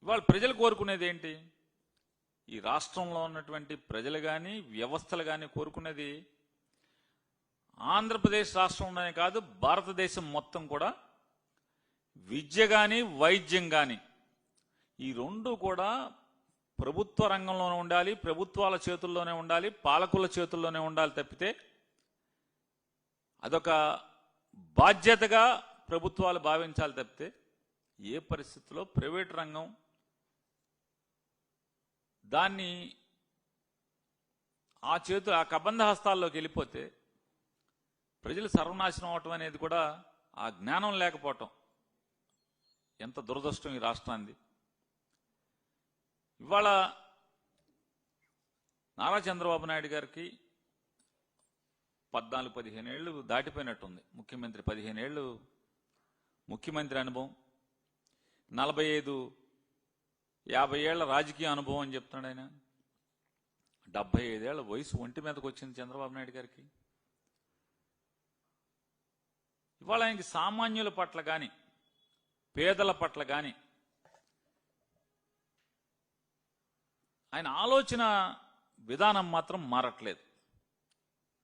ఇవాళ ప్రజలు కోరుకునేది ఏంటి? ఈ రాష్ట్రంలో ఉన్నటువంటి ప్రజలు కానీ వ్యవస్థలు కానీ కోరుకునేది ఆంధ్రప్రదేశ్ రాష్ట్రంలోనే కాదు, భారతదేశం మొత్తం కూడా విద్య కానీ వైద్యం కానీ ఈ రెండు కూడా ప్రభుత్వ రంగంలోనే ఉండాలి, ప్రభుత్వాల చేతుల్లోనే ఉండాలి, పాలకుల చేతుల్లోనే ఉండాలి తప్పితే అదొక బాధ్యతగా ప్రభుత్వాలు భావించాలి తప్పితే ఏ పరిస్థితుల్లో ప్రైవేట్ రంగం దాన్ని ఆ కబంధ హస్తాల్లోకి వెళ్ళిపోతే ప్రజలు సర్వనాశనం అవటం అనేది కూడా ఆ జ్ఞానం లేకపోవటం ఎంత దురదృష్టం ఈ రాష్ట్రానికి. ఇవాళ నారా చంద్రబాబు నాయుడు గారికి 14-15 ఏళ్ళు దాటిపోయినట్టుంది. ముఖ్యమంత్రి 15 ఏళ్ళు ముఖ్యమంత్రి అనుభవం, 45-50 ఏళ్ల రాజకీయ అనుభవం అని చెప్తున్నాడు ఆయన. 75 ఏళ్ల వయసు ఒంటి మీదకి వచ్చింది చంద్రబాబు నాయుడు గారికి. ఇవాళ ఆయనకి సామాన్యుల పట్ల కానీ పేదల పట్ల కానీ ఆయన ఆలోచన విధానం మాత్రం మారట్లేదు.